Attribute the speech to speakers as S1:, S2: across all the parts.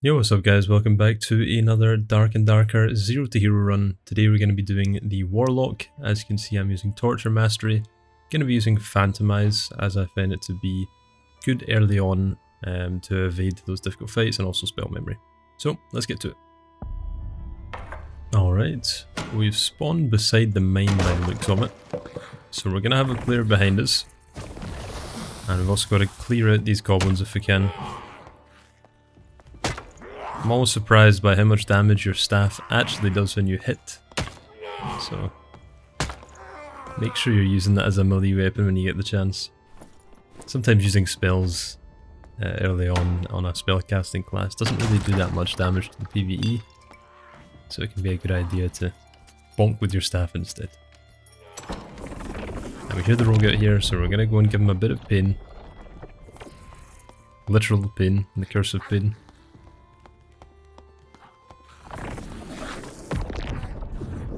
S1: Yo, what's up guys, welcome back to another Dark and Darker Zero to Hero run. Today we're going to be doing the Warlock. As you can see, I'm using Torture Mastery. Going to be using Phantomize as I find it to be good early on to evade those difficult fights and also spell memory. So let's get to it. Alright, we've spawned beside the mine by the looks of it. So we're going to have a player behind us. And we've also got to clear out these goblins if we can. I'm always surprised by how much damage your staff actually does when you hit. So make sure you're using that as a melee weapon when you get the chance. Sometimes using spells early on a spellcasting class doesn't really do that much damage to the PvE. So it can be a good idea to bonk with your staff instead. And we hear the rogue out here, so we're going to go and give him a bit of pain. Literal pain, the curse of pain.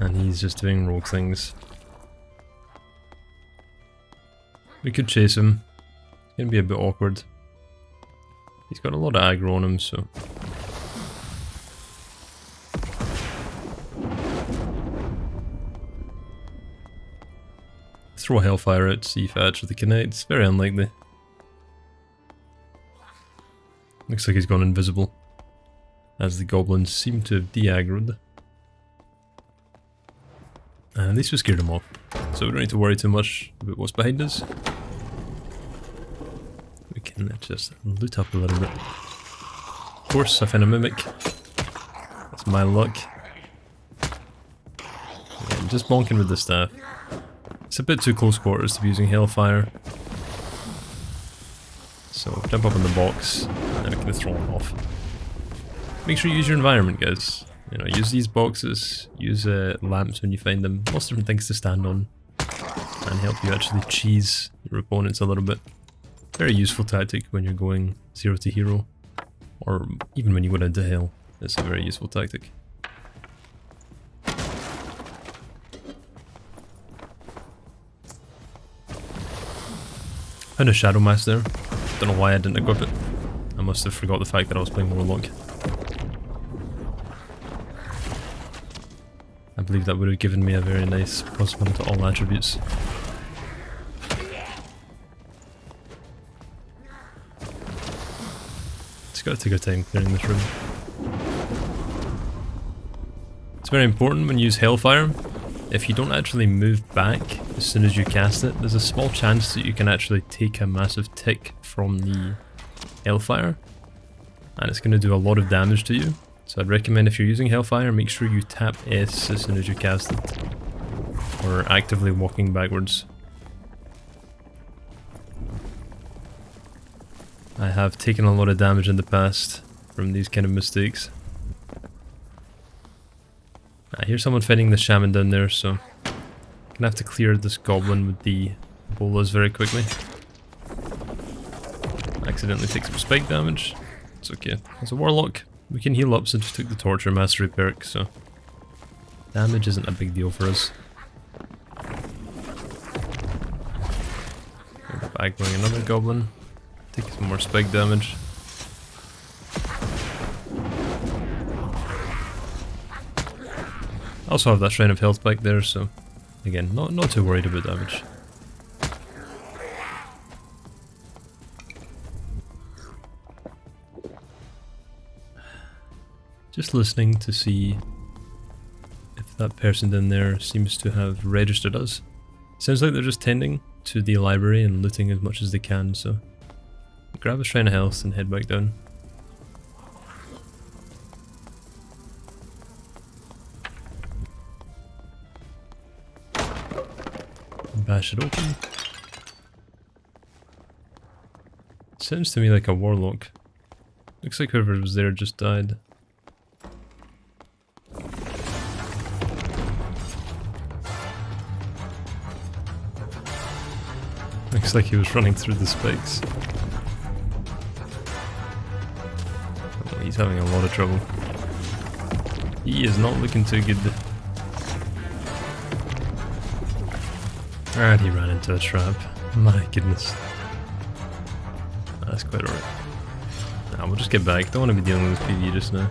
S1: And he's just doing rogue things. We could chase him. It's gonna be a bit awkward. He's got a lot of aggro on him, so... Throw Hellfire out to see if it actually connects. Very unlikely. Looks like he's gone invisible, as the goblins seem to have de-aggroed. And at least we scared him off, so we don't need to worry too much about what's behind us. We can just loot up a little bit. Of course, I found a mimic. That's my luck. Yeah, just bonking with the staff. It's a bit too close quarters to be using Hellfire. So jump up in the box, and we can throw him off. Make sure you use your environment, guys. You know, use these boxes, use lamps when you find them, lots of different things to stand on, and help you actually cheese your opponents a little bit. Very useful tactic when you're going 0 to hero, or even when you go down to hell. It's a very useful tactic. Found a Shadow Mask there. Don't know why I didn't equip it. I must have forgot the fact that I was playing Warlock. I believe that would have given me a very nice +1 to all attributes. Just gotta take our time clearing this room. It's very important when you use Hellfire. If you don't actually move back as soon as you cast it, there's a small chance that you can actually take a massive tick from the Hellfire. And it's going to do a lot of damage to you. So I'd recommend if you're using Hellfire, make sure you tap S as soon as you cast it. Or actively walking backwards. I have taken a lot of damage in the past from these kind of mistakes. I hear someone fighting the shaman down there, so I'm gonna have to clear this goblin with the bolas very quickly. Accidentally take some spike damage. It's okay. As a warlock, we can heal up since we took the Torture Mastery perk, so damage isn't a big deal for us. Aggroing another goblin. Take some more spike damage. I also have that Shrine of Health back there, so again, not too worried about damage. Just listening to see if that person down there seems to have registered us. Sounds like they're just tending to the library and looting as much as they can, so grab a Shrine of Health and head back down. Bash it open. Sounds to me like a warlock. Looks like whoever was there just died. Looks like he was running through the spikes. Oh, he's having a lot of trouble. He is not looking too good. And he ran into a trap. My goodness. That's quite alright. Nah, we'll just get back. Don't want to be dealing with PvE just now.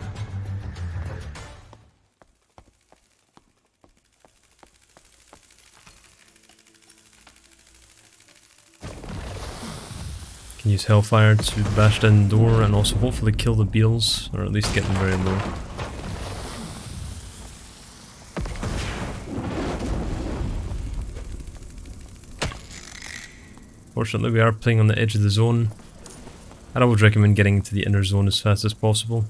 S1: Can use Hellfire to bash down the door and also hopefully kill the beetles, or at least get them very low. Fortunately, we are playing on the edge of the zone, and I would recommend getting into the inner zone as fast as possible,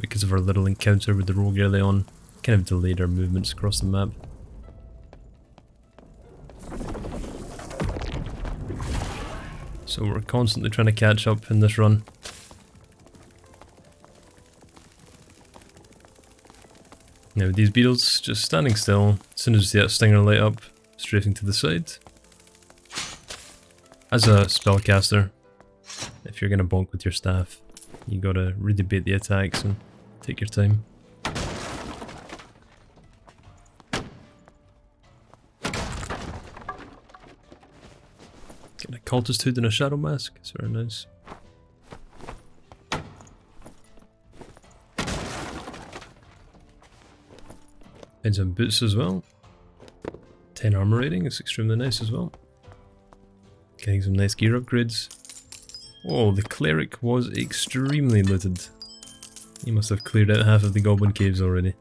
S1: because of our little encounter with the rogue early on, kind of delayed our movements across the map. So we're constantly trying to catch up in this run. Now with these beetles, just standing still, as soon as you see that stinger light up, strafing to the side. As a spellcaster, if you're gonna bonk with your staff, you gotta really bait the attacks and take your time. Get a cultist hood and a shadow mask, it's very nice. And some boots as well. 10 armor rating, it's extremely nice as well. Getting some nice gear upgrades. Oh, the cleric was extremely looted. He must have cleared out half of the Goblin Caves already.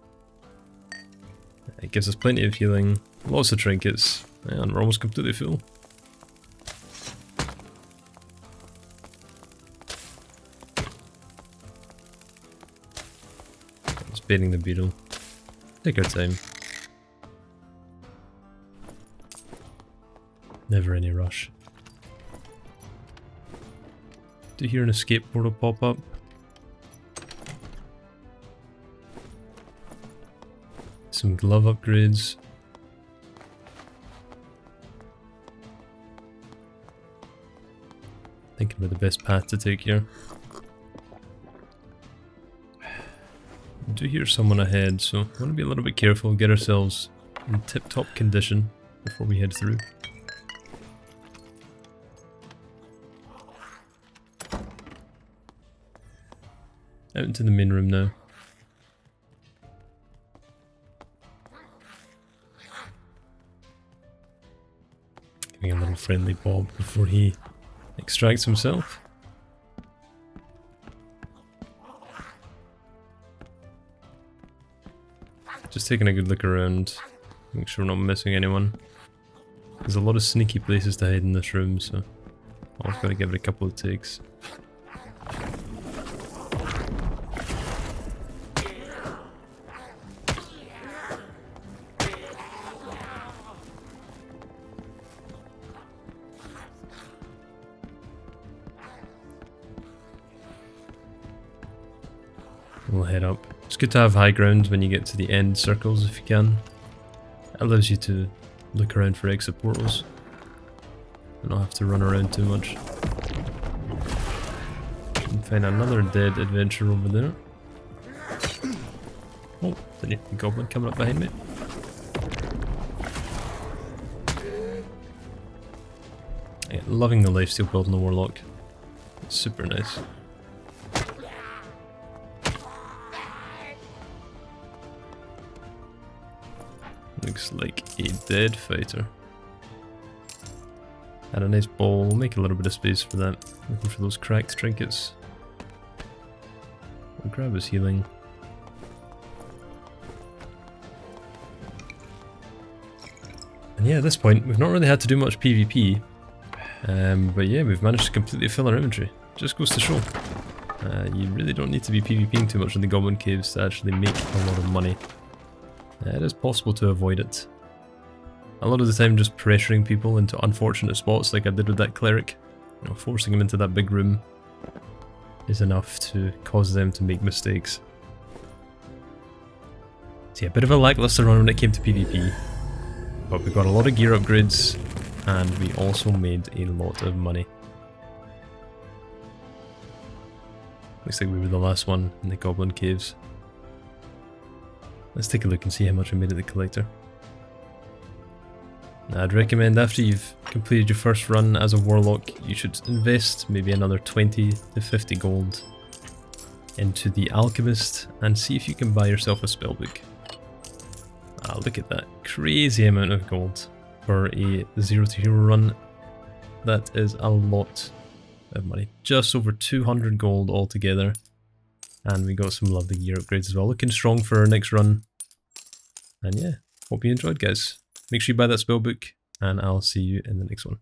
S1: It gives us plenty of healing, lots of trinkets, and we're almost completely full. Just baiting the beetle. Take our time. Never any rush. Do you hear an escape portal pop up? Some glove upgrades. Thinking about the best path to take here. I do hear someone ahead, so I want to be a little bit careful, get ourselves in tip-top condition before we head through. Out into the main room now. Giving a little friendly bob before he extracts himself. Just taking a good look around, make sure we're not missing anyone. There's a lot of sneaky places to hide in this room, so I've got to give it a couple of takes. We'll head up. It's good to have high ground when you get to the end circles if you can. It allows you to look around for exit portals and not have to run around too much. And find another dead adventurer over there. Oh, the goblin coming up behind me. Yeah, loving the lifesteal build in the Warlock. It's super nice. Looks like a dead fighter. And a nice ball, we'll make a little bit of space for that. Looking for those cracked trinkets. We'll grab his healing. And yeah, at this point, we've not really had to do much PvP. But yeah, we've managed to completely fill our inventory. Just goes to show. You really don't need to be PvPing too much in the Goblin Caves to actually make a lot of money. It is possible to avoid it. A lot of the time just pressuring people into unfortunate spots like I did with that cleric, you know, forcing them into that big room is enough to cause them to make mistakes. So yeah, a bit of a lackluster run when it came to PvP, but we got a lot of gear upgrades and we also made a lot of money. Looks like we were the last one in the Goblin Caves. Let's take a look and see how much I made at the collector. Now, I'd recommend after you've completed your first run as a Warlock, you should invest maybe another 20 to 50 gold into the Alchemist and see if you can buy yourself a spellbook. Ah, look at that crazy amount of gold for a 0 to hero run. That is a lot of money. Just over 200 gold altogether. And we got some lovely gear upgrades as well. Looking strong for our next run. And yeah, hope you enjoyed, guys. Make sure you buy that spellbook, and I'll see you in the next one.